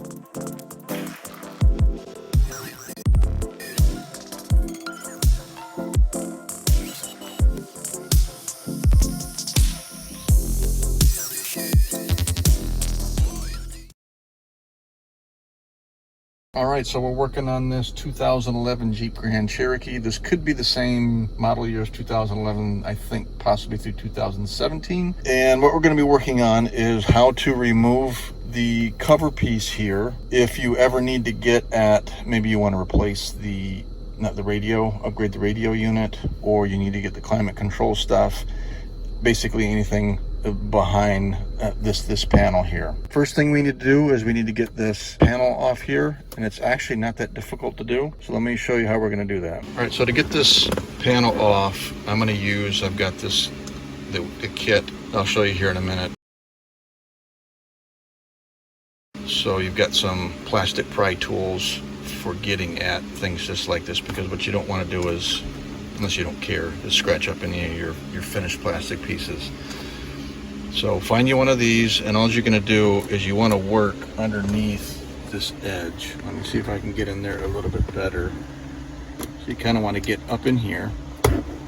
All right, so we're working on this 2011 Jeep Grand Cherokee. This could be the same model year as 2011, I think possibly through 2017. And what we're going to be working on is how to remove the cover piece here if you ever need to get at, maybe you want to replace not the radio, upgrade the radio unit, or you need to get the climate control stuff, basically anything behind this panel here. First thing we need to do is we need to get this panel off here, and it's actually not that difficult to do. So let me show you how we're going to do that. All right, so to get this panel off, I've got the kit. I'll show you here in a minute. So you've got some plastic pry tools for getting at things just like this, because what you don't want to do is, unless you don't care, is scratch up any of your finished plastic pieces. So find you one of these, and all you're going to do is you want to work underneath this edge. Let me see if I can get in there a little bit better. So you kind of want to get up in here,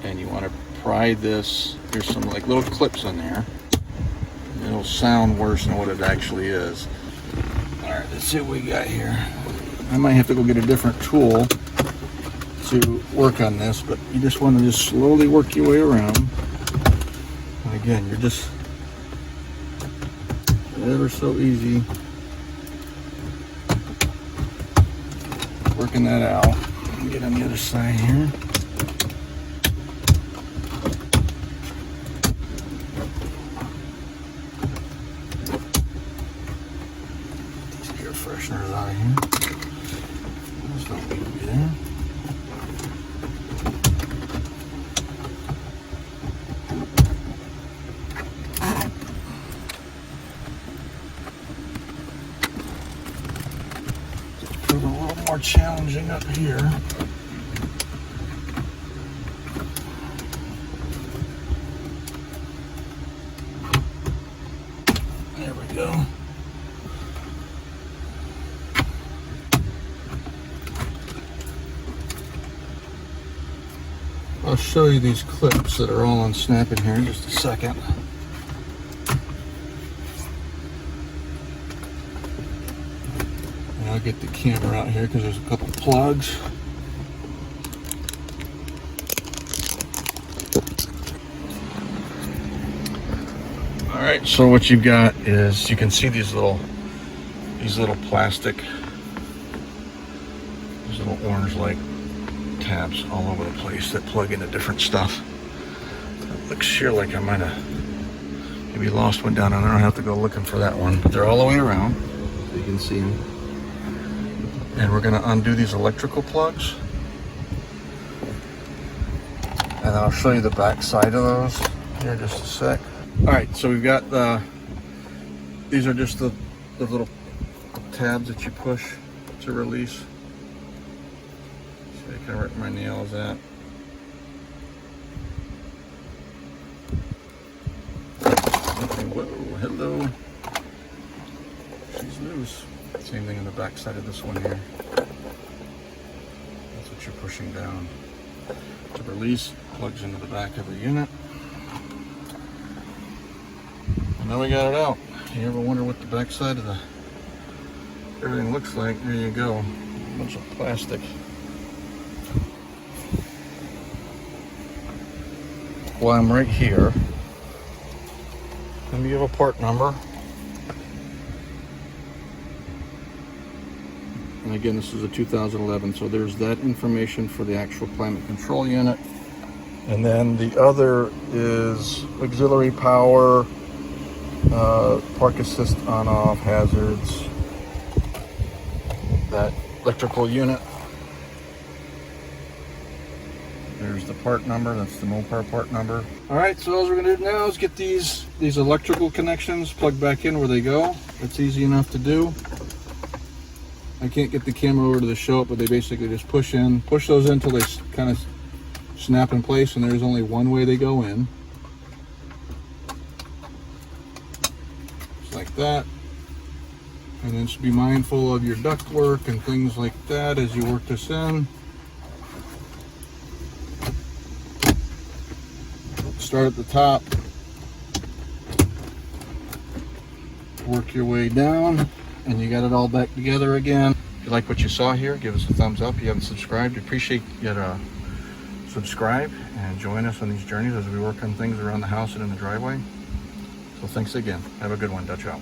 and you want to pry this. There's some like little clips in there. It'll sound worse than what it actually is. All right, let's see what we got here. I might have to go get a different tool to work on this, but you just want to just slowly work your way around. And again, you're just ever so easy working that out. Get on the other side here. These air fresheners out of here. Those don't need to be there. More challenging up here. There we go. I'll show you these clips that are all on snapping here in just a second. I'll get the camera out here because there's a couple plugs. All right, so what you've got is, you can see these little plastic, these little orange-like tabs all over the place that plug into different stuff. It looks here like I might have maybe lost one down, and I don't have to go looking for that one. But they're all the way around, so you can see them. And we're going to undo these electrical plugs, and then I'll show you the back side of those here in just a sec. All right, so we've got these are just the little tabs that you push to release. See, I kind of where my nail is at. Whoa, hello. She's loose. Same thing on the back side of this one here. That's what you're pushing down. To release, plugs into the back of the unit. And now we got it out. You ever wonder what the back side of everything looks like? There you go. A bunch of plastic. Well, I'm right here. Let me give a part number. And again, this is a 2011, so there's that information for the actual climate control unit. And then the other is auxiliary power, park assist on off, hazards, that electrical unit. There's the part number, that's the Mopar part number. All right, so all we're gonna do now is get these electrical connections plugged back in where they go. It's easy enough to do. I can't get the camera over to the show it, but they basically just push those in until they kind of snap in place, and there's only one way they go in. Just like that. And then just be mindful of your duct work and things like that as you work this in. Start at the top, work your way down, and you got it all back together again. If you like what you saw here, give us a thumbs up. If you haven't subscribed, we appreciate you to subscribe and join us on these journeys as we work on things around the house and in the driveway. So thanks again. Have a good one. Dutch out.